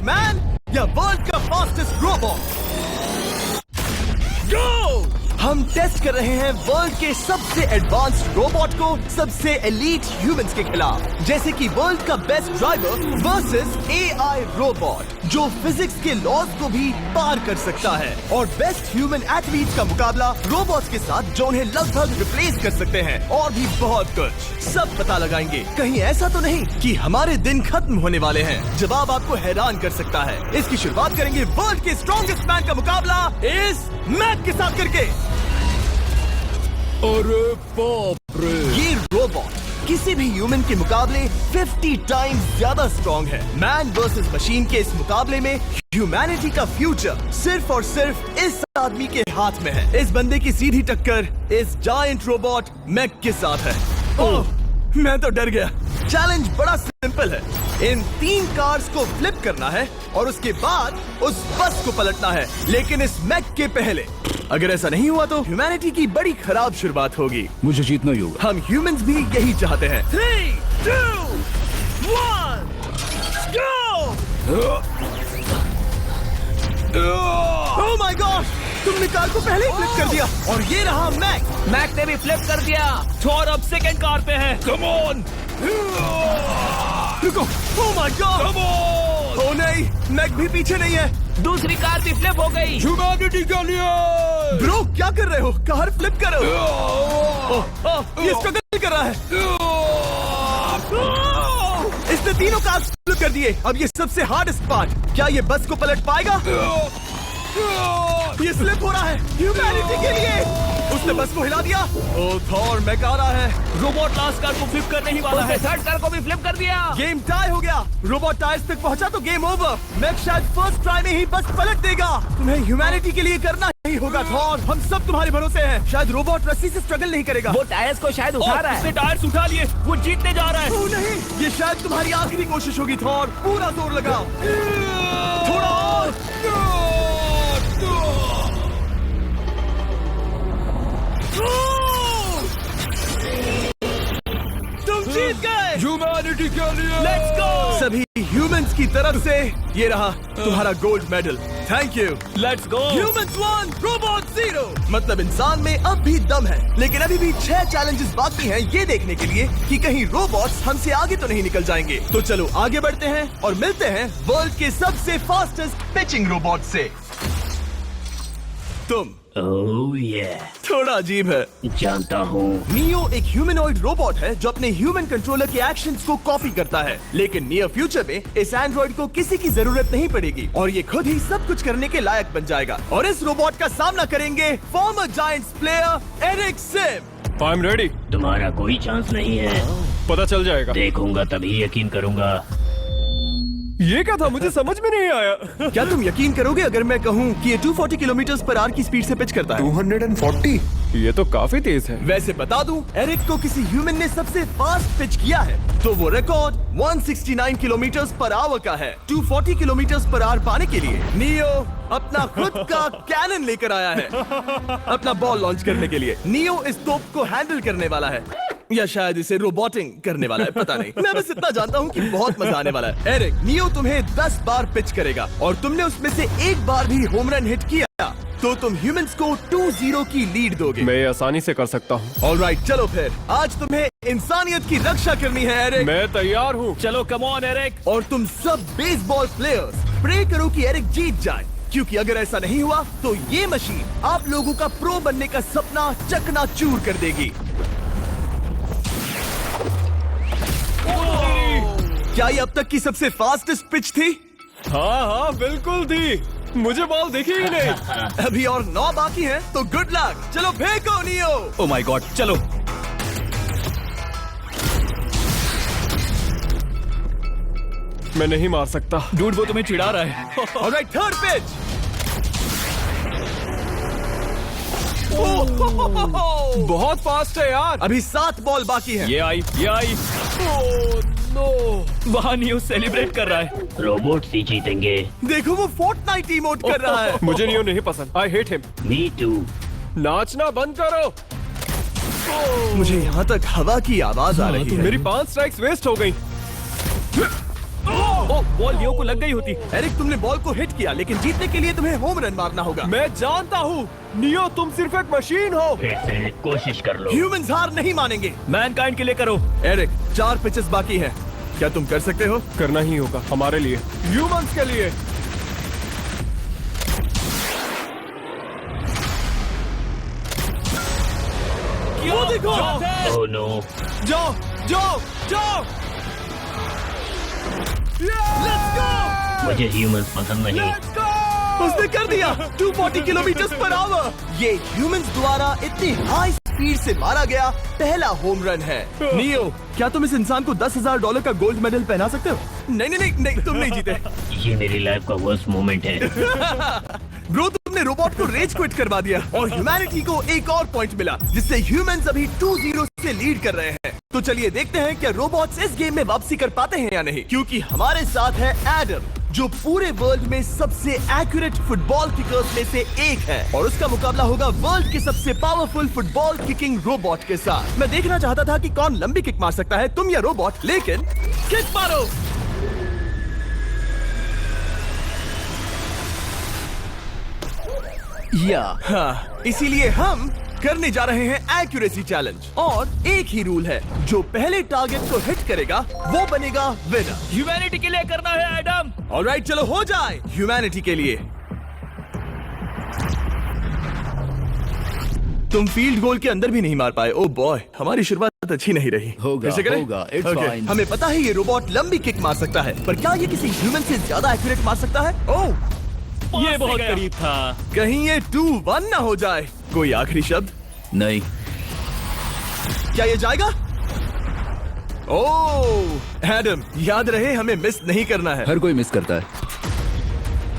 Man या world का fastest robot? गो! हम टेस्ट कर रहे हैं वर्ल्ड के सबसे एडवांस्ड रोबोट को सबसे एलीट ह्यूमंस के खिलाफ, जैसे कि वर्ल्ड का best driver versus AI robot जो फिजिक्स के लॉज को भी पार कर सकता है, और बेस्ट ह्यूमन एथलीट का मुकाबला रोबोट्स के साथ जो उन्हें लगभग रिप्लेस कर सकते हैं, और भी बहुत कुछ। सब पता लगाएंगे। कहीं ऐसा तो नहीं कि हमारे दिन खत्म होने वाले हैं? जवाब आपको हैरान कर सकता है। इसकी शुरुआत करेंगे वर्ल्ड के स्ट्रॉन्गेस्ट मैन का मुकाबला इस मैक के साथ करके। अरे बाप रे! ये रोबोट किसी भी ह्यूमन के मुकाबले 50 टाइम्स ज्यादा स्ट्रॉन्ग है। मैन वर्सेस मशीन के इस मुकाबले में ह्यूमैनिटी का फ्यूचर सिर्फ और सिर्फ इस आदमी के हाथ में है। इस बंदे की सीधी टक्कर इस जायंट रोबोट मैक के साथ है। ओह, मैं तो डर गया। चैलेंज बड़ा सिंपल है। इन 3 कार्स को फ्लिप करना है और उसके बाद उस बस को पलटना है, लेकिन इस मैक के पहले। अगर ऐसा नहीं हुआ तो ह्यूमैनिटी की बड़ी खराब शुरुआत होगी। मुझे जीतना ही होगा। हम ह्यूमंस भी यही चाहते हैं। 3, 2, 1, go! Oh my God! तुमने कार को पहले ही फ्लिप कर दिया, और ये रहा मैक। मैक ने भी फ्लिप कर दिया। थॉर अब सेकंड कार पे है। Come on! रुको! Oh my God! Come on! ओ नहीं, मैक भी पीछे नहीं है। दूसरी कार भी फ्लिप हो गई। ह्यूमैनिटी के लिए! ब्रो, क्या कर रहे हो? कार फ्लिप करो। ये स्ट्रगल कर रहा है। इसने तीनों कार फ्लिप कर दिए। अब ये सबसे हार्डेस्ट पार्ट। क्या ये बस को पलट पाएगा? ये स्लिप हो रहा है ह्यूमैनिटी के लिए। उसने बस को हिला दिया। ओ थॉर, मैक आ रहा है। रोबोट लास्ट कार को फ्लिप करने ही वाला है। थर्ड कार को भी फ्लिप कर दिया। गेम टाई हो गया। रोबोट टायर्स तक पहुंचा तो गेम ओवर। मैक शायद फर्स्ट ट्राई में ही बस पलट देगा। तुम्हें ह्यूमैनिटी के लिए करना ही होगा थॉर। हम सब तुम्हारे भरोसे हैं। शायद रोबोट रस्सी से स्ट्रगल नहीं करेगा। वो टायर्स को शायद उठा रहा है। उसने टायर्स उठा लिए। वो जीतने जा रहा है। ओ नहीं, ये शायद तुम्हारी आखिरी कोशिश होगी थॉर। पूरा जोर लगाओ। थोड़ा और। तुम जीत गए। ह्यूमैनिटी के लिए! Let's go! सभी ह्यूमंस की तरफ से ये रहा तुम्हारा gold medal. Thank you. Let's go! Humans 1, robot 0। मतलब इंसान में अब भी दम है, लेकिन अभी भी 6 चैलेंजेस बाकी हैं ये देखने के लिए कि कहीं रोबोट्स हमसे आगे तो नहीं निकल जाएंगे। तो चलो आगे बढ़ते हैं और मिलते हैं वर्ल्ड के सबसे फास्टेस्ट पिचिंग रोबोट से। तुम ओह ये थोड़ा अजीब है। जानता हूँ। नियो एक ह्यूमनॉइड रोबोट है जो अपने ह्यूमन कंट्रोलर के एक्शंस को कॉपी करता है, लेकिन नियर फ्यूचर में इस एंड्रॉइड को किसी की जरूरत नहीं पड़ेगी और ये खुद ही सब कुछ करने के लायक बन जाएगा। और इस रोबोट का सामना करेंगे former giants player Eric Sim. I am ready. तुम्हारा कोई चांस नहीं है। पता चल जाएगा। देखूंगा तभी यकीन करूंगा। ये क्या था? मुझे समझ में नहीं आया। क्या तुम यकीन करोगे अगर मैं कहूँ कि ये 240 किलोमीटर/आवर की स्पीड से पिच करता है? 240? ये तो काफी तेज है। वैसे बता दूं, एरिक को किसी ह्यूमन ने सबसे फास्ट पिच किया है तो वो रिकॉर्ड 169 किलोमीटर/आवर का है। 240 किलोमीटर/आवर पाने के लिए नियो अपना खुद का कैनन लेकर आया है अपना बॉल लॉन्च करने के लिए। नियो इस तोप को हैंडल करने वाला है, या शायद इसे रोबोटिंग करने वाला है, पता नहीं। मैं बस इतना जानता हूँ कि बहुत मजा आने वाला है। एरिक, नियो तुम्हें 10 बार पिच करेगा और तुमने उसमें से एक बार भी होम रन हिट किया तो तुम ह्यूमंस को 2-0 की लीड दोगे। मैं ये आसानी से कर सकता हूँ। ऑलराइट, चलो फिर आज तुम्हें इंसानियत की रक्षा करनी है एरिक। मैं तैयार हूँ। चलो कम ऑन एरिक। और तुम सब बेसबॉल प्लेयर्स प्रे करो कि एरिक जीत जाए, क्योंकि अगर ऐसा नहीं हुआ तो ये मशीन आप लोगों का प्रो बनने का सपना चकनाचूर कर देगी। क्या ये अब तक की सबसे फास्टेस्ट पिच थी? हाँ बिल्कुल थी। मुझे बॉल दिखी ही नहीं। अभी और 9 बाकी हैं, तो गुड लक। चलो फेंको नियो। ओह माय गॉड, चलो। मैं नहीं मार सकता। डूड, वो तुम्हें चिढ़ा रहा है। Alright, third pitch. बहुत फास्ट है यार। अभी 7 बॉल बाकी हैं। ये आई। Oh no! वहाँ नियो सेलिब्रेट कर रहा है। रोबोट ही जीतेंगे। देखो वो फोर्टनाइट इमोट कर रहा है। मुझे नियो नहीं पसंद। I hate him. Me too. नाचना बंद करो। मुझे यहाँ तक हवा की आवाज आ रही है। मेरी 5 स्ट्राइक्स वेस्ट हो गई। ओ, बॉल लियो को लग गई होती। एरिक, तुमने बॉल को हिट किया, लेकिन जीतने के लिए तुम्हें होम रन मारना होगा। मैं जानता हूँ नियो, तुम सिर्फ एक मशीन हो। फिर से कोशिश कर लो। ह्यूमंस हार नहीं मानेंगे। मैनकाइंड के लिए करो। एरिक, 4 पिचेस बाकी हैं। क्या तुम कर सकते हो? करना ही होगा हमारे लिए, ह्यूमंस के लिए। वो देखो। Oh no. जाओ जाओ जाओ। Let's go. मुझे ह्यूमंस पसंद नहीं। उसने कर दिया 240 किलोमीटर पर आवर। ये ह्यूमंस द्वारा इतनी हाई स्पीड से मारा गया पहला होम रन है। नियो, क्या तुम इस इंसान को $10,000 का गोल्ड मेडल पहना सकते हो? नहीं नहीं नहीं, नहीं तुम नहीं जीते। ये मेरी लाइफ का वर्स्ट मोमेंट है। ब्रो, तुमने रोबोट को रेज क्विट करवा दिया और ह्यूमैनिटी को एक और पॉइंट मिला, जिससे ह्यूमंस अभी 2-0 से लीड कर रहे हैं। तो चलिए देखते हैं क्या रोबोट्स इस गेम में वापसी कर पाते हैं या नहीं, क्योंकि हमारे साथ है एडम, जो पूरे वर्ल्ड में सबसे एक्यूरेट फुटबॉल किकर्स में से एक है, और उसका मुकाबला होगा वर्ल्ड के सबसे पावरफुल फुटबॉल किकिंग रोबोट के साथ। मैं देखना चाहता था कि कौन लंबी किक मार सकता है, तुम या रोबोट, लेकिन किक मारो। हाँ, इसीलिए हम करने जा रहे हैं एक्यूरेसी चैलेंज, और एक ही रूल है, जो पहले टारगेट को हिट करेगा वो बनेगा विनर। ह्यूमैनिटी के लिए करना है एडम। ऑलराइट, चलो हो जाए ह्यूमैनिटी के लिए। तुम फील्ड गोल के अंदर भी नहीं मार पाए। ओ बॉय, हमारी शुरुआत अच्छी नहीं रही। होगा, फिर से करें? होगा, it's Okay. fine. हमें पता है ये रोबोट लंबी किक मार सकता है, पर क्या ये किसी ह्यूमन से ज्यादा एक्यूरेट मार सकता है? ओह, ये बहुत करीब था। कहीं ये 2-1 ना हो जाए। कोई आखिरी शब्द? नहीं। क्या ये जाएगा? ओह एडम, याद रहे हमें मिस नहीं करना है। हर कोई मिस करता है।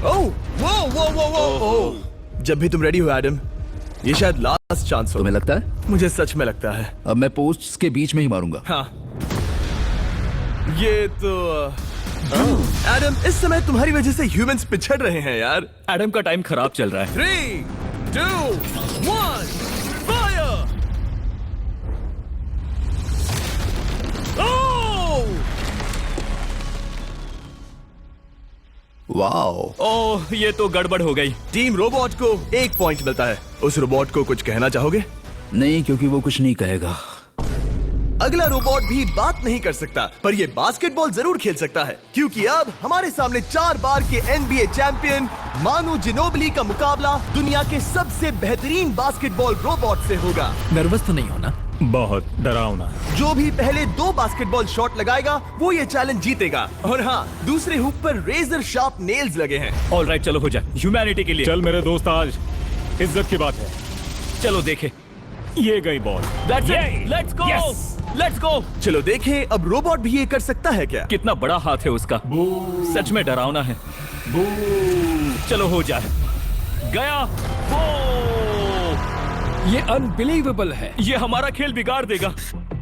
ओह वो वो वो वो ओह। जब भी तुम रेडी हो एडम, ये शायद लास्ट चांस हो। तुम्हें लगता है? मुझे सच में लगता है। अब मैं पोस्ट्स के बीच में ही मारूंगा। हाँ, ये तो एडम, इस समय तुम्हारी वजह से ह्यूमंस पिछड़ रहे हैं यार। एडम का टाइम खराब चल रहा है। 3, 2, 1, फायर! ओह! वाओ। ओह, ये तो गड़बड़ हो गई। टीम रोबोट को 1 पॉइंट मिलता है। उस रोबोट को कुछ कहना चाहोगे? नहीं, क्योंकि वो कुछ नहीं कहेगा। अगला रोबोट भी बात नहीं कर सकता, पर ये बास्केटबॉल जरूर खेल सकता है, क्योंकि अब हमारे सामने 4 बार के NBA चैंपियन मानू जिनोबिली का मुकाबला दुनिया के सबसे बेहतरीन बास्केटबॉल रोबोट से होगा। नर्वस तो नहीं होना? बहुत डरावना। जो भी पहले 2 बास्केटबॉल शॉट लगाएगा वो ये चैलेंज जीतेगा। और हाँ, दूसरे हुक पर रेजर शार्प नेल्स लगे हैं। ऑलराइट, चलो हो जाए ह्यूमैनिटी के लिए। चल मेरे दोस्त, आज इज्जत की बात है। चलो देखे। ये गई ball. That's it. Let's go. Let's go. चलो देखें अब रोबोट भी ये कर सकता है क्या? कितना बड़ा हाथ है उसका। सच में डरावना है। चलो हो जाए। गया। वो ये अनबिलीवेबल है। ये हमारा खेल बिगाड़ देगा।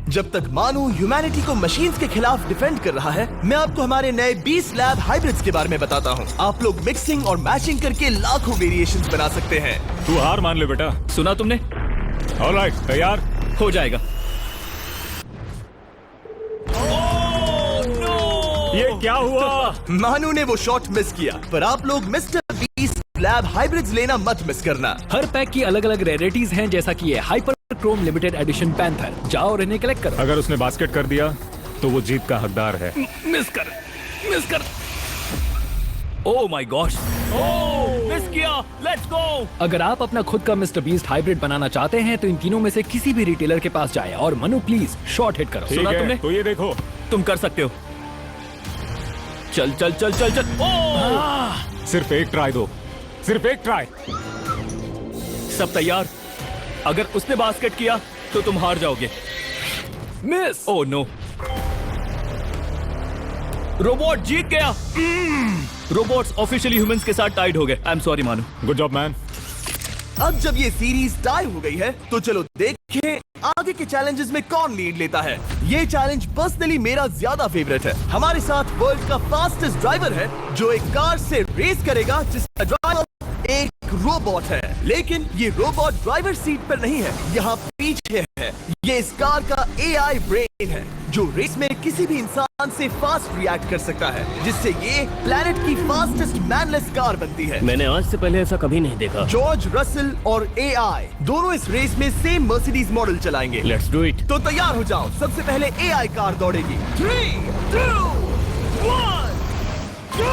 जब तक मानू ह्यूमैनिटी को मशीन्स के खिलाफ डिफेंड कर रहा है, मैं आपको हमारे नए 20 लैब हाइब्रिड्स के बारे में बताता हूँ। आप लोग मिक्सिंग और मैचिंग करके लाखों वेरिएशंस बना सकते हैं। तू हार मान ले बेटा। सुना तुमने? ऑलराइट, तैयार? हो जाएगा। ये क्या हुआ? मानू ने वो शॉट मिस किया, पर आप लोग मिस्टर 20 लैब हाइब्रिड्स लेना मत मिस करना। हर पैक की अलग अलग रेयरिटीज हैं, जैसा कि ये hyper Chrome limited edition panther. जाओ और इन्हें कलेक्ट करो। अगर उसने बास्केट कर दिया तो वो जीत का हकदार है। मिस कर। Oh my gosh. Oh, miss किया। Let's go. अगर आप अपना खुद का मिस्टर बीस्ट हाइब्रिड बनाना चाहते हैं तो इन तीनों में से किसी भी रिटेलर के पास जाएं और मनु प्लीज शॉट हिट करो। ठीक सुना है, तुमने? तो ये देखो। तुम कर सकते हो। चल। ओह! सिर्फ एक ट्राई दो, सिर्फ एक ट्राई। सब तैयार? अगर उसने बास्केट किया तो तुम हार जाओगे। मिस। ओह नो, रोबोट जीत गया। रोबोट्स ऑफिशियली ह्यूमंस के साथ टाइड हो गए। आई एम सॉरी मानू। Good job man. अब जब ये सीरीज टाई हो गई है, तो चलो देखें आगे के चैलेंजेस में कौन लीड लेता है। ये चैलेंज पर्सनली मेरा ज्यादा फेवरेट है। हमारे साथ वर्ल्ड का फास्टेस्ट ड्राइवर है, जो एक कार से रेस करेगा जिसका ड्राइवर एक रोबोट है, लेकिन ये रोबोट ड्राइवर सीट पर नहीं है, यहाँ पीछे है। ये इस कार का AI ब्रेन है जो रेस में किसी भी इंसान से फास्ट रिएक्ट कर सकता है, जिससे ये प्लेनेट की फास्टेस्ट मैनलेस कार बनती है। मैंने आज से पहले ऐसा कभी नहीं देखा। जॉर्ज रसल और AI दोनों इस रेस में सेम मर्सिडीज मॉडल चलाएंगे। Let's do it. तो तैयार हो जाओ, सबसे पहले AI कार दौड़ेगी। 3, 2, 1, go!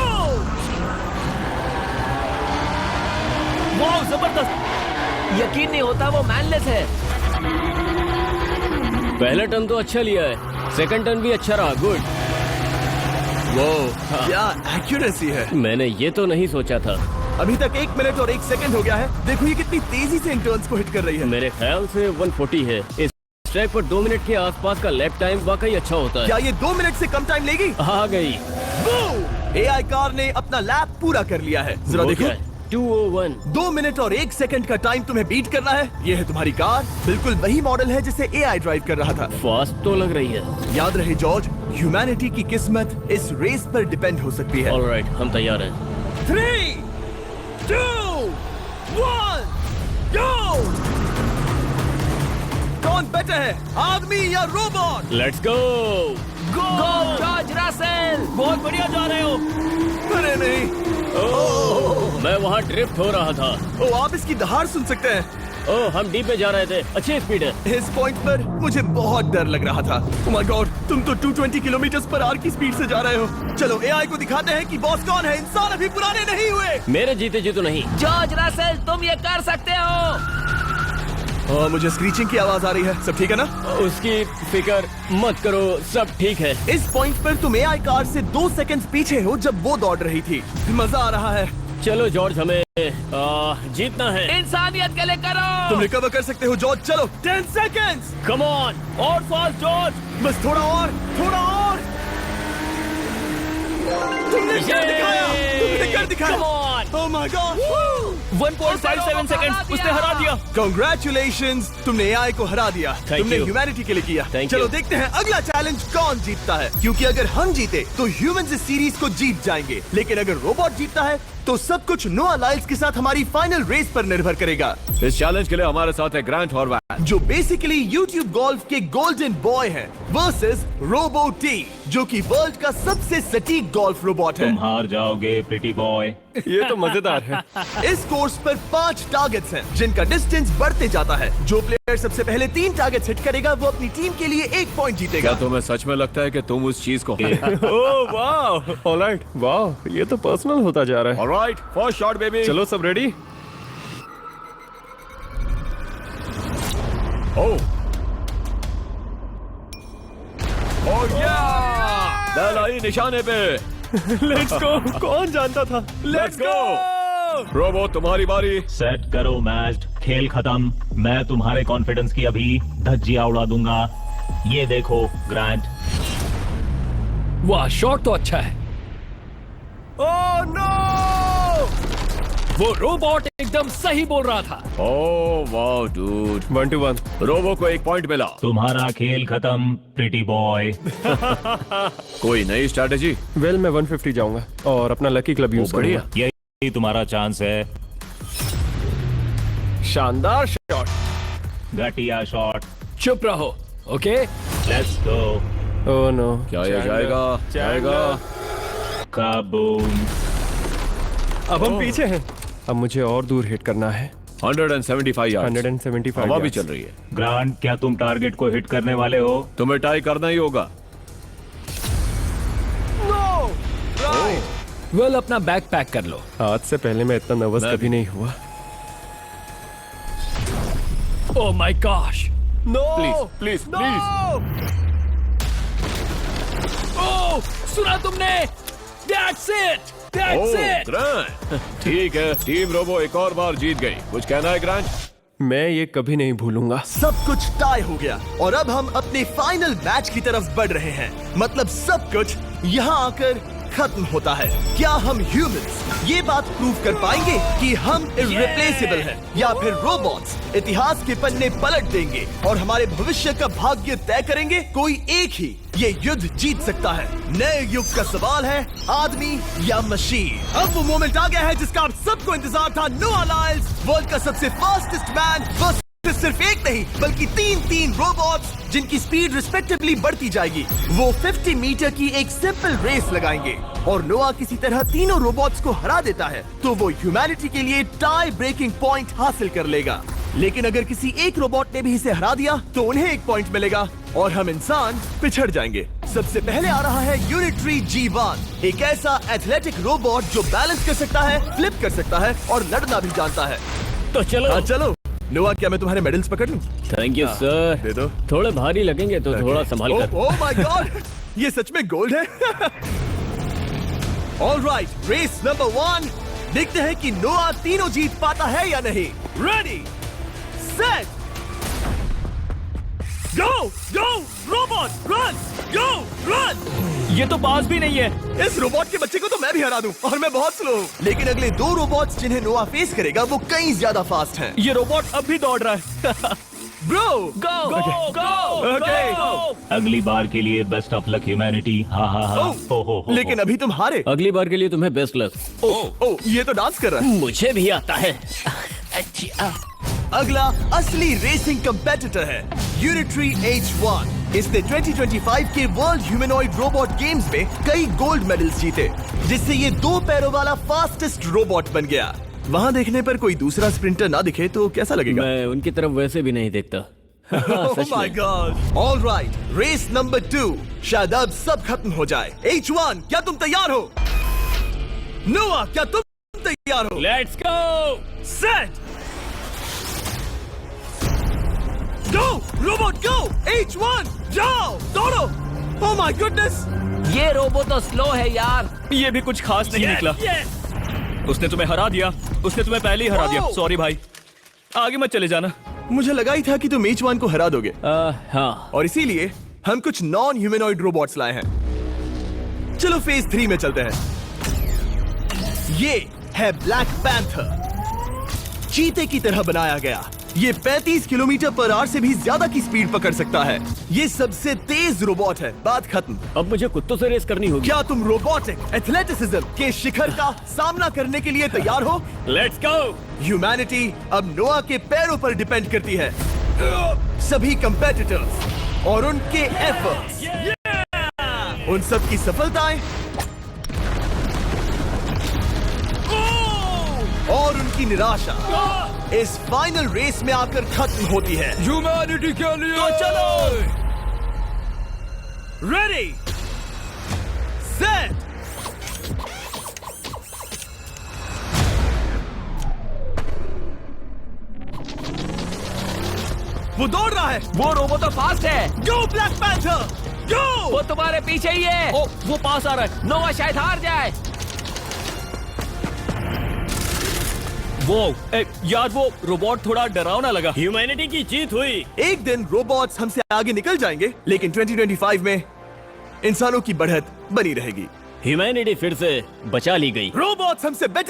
वाह जबरदस्त, यकीन नहीं होता वो मैनलेस है। पहला टर्न तो अच्छा लिया है, सेकंड टर्न भी अच्छा रहा। गुड। वो क्या एक्यूरेसी है। मैंने ये तो नहीं सोचा था। अभी तक 1 मिनट और 1 सेकंड हो गया है। देखो ये कितनी तेजी से इन टर्न्स को हिट कर रही है। मेरे ख्याल से 140 है। इस ट्रैक पर 2 मिनट के आसपास का लैप टाइम वाकई अच्छा होता क्या है। ये 2 मिनट से कम टाइम लेगी? आ गई। AI कार ने अपना लैप पूरा कर लिया है। जरा वो देखो, क्या है? 201। 2 मिनट और 1 सेकंड का टाइम तुम्हें बीट करना है। ये है तुम्हारी कार, बिल्कुल वही मॉडल है जिसे AI ड्राइव कर रहा था। फास्ट तो लग रही है। याद रहे जॉर्ज, ह्यूमैनिटी की किस्मत इस रेस पर डिपेंड हो सकती है। ऑलराइट, हम तैयार हैं। 3, 2, 1, go! कौन बेटर है, आदमी या robot? Let's go. Go George Russell, बहुत बढ़िया जा रहे हो। अरे नहीं, मैं वहाँ ड्रिफ्ट हो रहा था। ओ आप इसकी दहाड़ सुन सकते हैं। ओह, हम डीप में जा रहे थे। अच्छी स्पीड है। इस पॉइंट पर मुझे बहुत डर लग रहा था। Oh my God, तुम तो 220 किलोमीटर/आवर की स्पीड से जा रहे हो। चलो AI को दिखाते हैं कि बॉस कौन है। इंसान अभी पुराने नहीं हुए। मेरे जीते जी तो नहीं। जॉर्ज रसेल, तुम ये कर सकते हो। मुझे स्क्रीचिंग की आवाज आ रही है। सब ठीक है ना? उसकी फिक्र मत करो, सब ठीक है। इस पॉइंट पर तुम AI कार से 2 सेकंड पीछे हो जब वो दौड़ रही थी। मजा आ रहा है। चलो जॉर्ज, हमें जीतना है। इंसानियत के लिए करो। तुम रिकवर कर सकते हो जॉर्ज। चलो 10 सेकंड्स। कम ऑन, और फास्ट जॉर्ज। बस थोड़ा और, थोड़ा और। तुमने कर दिखाया, तुमने कर दिखाया। Come on. Oh my God. 1.57 seconds, उसने हरा दिया। Congratulations, तुमने AI को हरा दिया। Thank तुमने you. ह्यूमैनिटी के लिए किया। Thank चलो you. देखते हैं अगला चैलेंज कौन जीतता है, क्योंकि अगर हम जीते तो ह्यूमंस इस सीरीज को जीत जाएंगे, लेकिन अगर रोबोट जीतता है तो सब कुछ नोआ लाइल्स के साथ हमारी फाइनल रेस पर निर्भर करेगा। इस चैलेंज के लिए हमारे साथ है ग्रांट हॉर्वैट, जो बेसिकली YouTube गोल्फ के गोल्डन बॉय हैं, वर्सेस रोबो टी, जो कि वर्ल्ड का सबसे सटीक गोल्फ रोबोट है। हार जाओगे प्रिटी बॉय। ये तो मजेदार है। इस कोर्स पर 5 टारगेट्स हैं, जिनका डिस्टेंस बढ़ते जाता है। जो प्लेयर सबसे पहले 3 टारगेट्स हिट करेगा वो अपनी टीम के लिए 1 पॉइंट जीतेगा। क्या तुम्हें सच में लगता है कि तुम उस चीज को ओह वाह, ऑलराइट, वाह, ये तो पर्सनल होता जा रहा है। Alright, first shot baby. चलो सब रेडी? ओह या, बैल आई निशाने पे। Let's go. कौन जानता था? Let's go. रोबो, तुम्हारी बारी। सेट करो मैच, खेल खत्म। मैं तुम्हारे कॉन्फिडेंस की अभी धज्जियां उड़ा दूंगा। ये देखो ग्रांट। वाह, शॉट तो अच्छा है। Oh no! वो रोबोट एकदम सही बोल रहा था। ओह वाह डूड, 1 to 1। रोबो को 1 पॉइंट मिला। तुम्हारा खेल खत्म प्रिटी बॉय। कोई नई स्ट्रैटेजी? वेल, मैं 150 जाऊंगा और अपना लकी क्लब यूज बढ़िया। करूंगा। यही तुम्हारा चांस है। शानदार शॉट। घटिया शॉट। चुप रहो, okay? Let's go. Oh no. क्या ये जाएगा? जाएगा। काबूम। अब हम पीछे हैं। अब मुझे और दूर हिट करना है। 175 यार्ड्स। 175 हवा भी yards। चल रही है। ग्रांट, क्या तुम टारगेट को हिट करने वाले हो? तुम्हें टाई करना ही होगा। वेल, अपना बैग पैक कर लो। आज से पहले मैं इतना नर्वस मैं कभी भी। नहीं हुआ। Oh my gosh. No! Please please please. Oh, सुना तुमने? That's it, that's oh it. Grant, ठीक है, टीम रोबो एक और बार जीत गई। कुछ कहना है ग्रांट? मैं ये कभी नहीं भूलूंगा। सब कुछ टाई हो गया और अब हम अपने फाइनल मैच की तरफ बढ़ रहे हैं। मतलब सब कुछ यहाँ आकर खत्म होता है। क्या हम ह्यूमंस ये बात प्रूव कर पाएंगे कि हम इररिप्लेसेबल हैं, या फिर रोबोट्स इतिहास के पन्ने पलट देंगे और हमारे भविष्य का भाग्य तय करेंगे? कोई एक ही ये युद्ध जीत सकता है। नए युग का सवाल है आदमी या मशीन। अब वो मोमेंट आ गया है जिसका आप सबको इंतजार था। नोआ लाइल्स वर्ल्ड का सबसे फास्टेस्ट मैन वर्सेस सिर्फ एक नहीं बल्कि तीन रोबोट्स जिनकी स्पीड रिस्पेक्टिवली बढ़ती जाएगी। वो 50 मीटर की एक सिंपल रेस लगाएंगे और नोआ किसी तरह तीनों रोबोट्स को हरा देता है तो वो ह्यूमैनिटी के लिए टाई ब्रेकिंग पॉइंट हासिल कर लेगा। लेकिन अगर किसी एक रोबोट ने भी इसे हरा दिया तो उन्हें एक पॉइंट मिलेगा और हम इंसान पिछड़ जाएंगे। सबसे पहले आ रहा है यूनिट्री G1, एक ऐसा एथलेटिक रोबोट जो बैलेंस कर सकता है, फ्लिप कर सकता है और लड़ना भी जानता है। तो चलो। चलो नोआ, क्या मैं तुम्हारे मेडल्स पकड़ लूं? Thank you sir. दे दो। थोड़े भारी लगेंगे तो थोड़ा संभाल कर। ओह माय गॉड, ये सच में गोल्ड है। ऑलराइट, रेस नंबर 1, देखते हैं कि नोआ तीनों जीत पाता है या नहीं। रेडी सेट गो गो रोबोट रन गो रन। ये तो पास भी नहीं है। इस रोबोट के बच्चे को तो मैं भी हरा दूं और मैं बहुत स्लो हूं। लेकिन अगले 2 रोबोट्स जिन्हें नोआ फेस करेगा वो कहीं ज्यादा फास्ट हैं। ये रोबोट अब भी दौड़ रहा है। ब्रो गो गो गो ओके। अगली बार के लिए बेस्ट ऑफ लक ह्यूमैनिटी। हाँ हो। लेकिन अभी तुम हारे। अगली बार के लिए तुम्हें बेस्ट लक। ओ ये तो डांस कर रहा है। मुझे भी आता है। अगला असली रेसिंग कंपेटिटर है यूनिट्री H1। इसने 2025 के वर्ल्ड ह्यूमनॉइड रोबोट गेम्स में कई गोल्ड मेडल्स जीते, जिससे ये 2 पैरों वाला फास्टेस्ट रोबोट बन गया। वहाँ देखने पर कोई दूसरा स्प्रिंटर ना दिखे तो कैसा लगेगा? मैं उनकी तरफ वैसे भी नहीं देखता। Oh my God! All right, race number 2। शायद अब सब खत्म हो जाए। H1, क्या तुम तैयार हो? नोआ, क्या तुम तैयार हो? Let's go. Set go robot go. H1 जाओ दौड़ो। Oh my goodness! ये रोबो तो स्लो है यार। ये भी कुछ खास नहीं निकला। उसने तुम्हें हरा दिया। उसने तुम्हें पहले ही हरा दिया। सॉरी भाई, आगे मत चले जाना। मुझे लगा ही था कि तुम H1 को हरा दोगे हाँ। और इसीलिए हम कुछ नॉन ह्यूमनॉइड रोबोट्स लाए हैं। चलो फेज 3 में चलते हैं। ये है ब्लैक पैंथर, चीते की तरह बनाया गया। ये 35 किलोमीटर पर आवर से भी ज्यादा की स्पीड पकड़ सकता है। ये सबसे तेज रोबोट है। बात खत्म। अब मुझे कुत्तों से रेस करनी होगी। क्या तुम रोबोटिक एथलेटिसिज्म के शिखर का सामना करने के लिए तैयार हो? Let's go. ह्यूमैनिटी अब नोआ के पैरों पर डिपेंड करती है। सभी कंपेटिटर्स और उनके एफर्ट्स, उन सब की सफलताएं और उनकी निराशा इस फाइनल रेस में आकर खत्म होती है। ह्यूमैनिटी के लिए तो चलो, रेडी सेट वो दौड़ रहा है। वो रोबो तो फास्ट है। गो ब्लैक पैंथर गो। वो तुम्हारे पीछे ही है। ओ, वो पास आ रहा है। नोआ शायद हार जाए। वो यार, वो रोबोट थोड़ा डरावना लगा। ह्यूमैनिटी की जीत हुई। एक दिन रोबोट्स हमसे आगे निकल जाएंगे, लेकिन 2025 में इंसानों की बढ़त बनी रहेगी। ह्यूमैनिटी फिर से बचा ली गई। रोबोट्स हमसे बेटर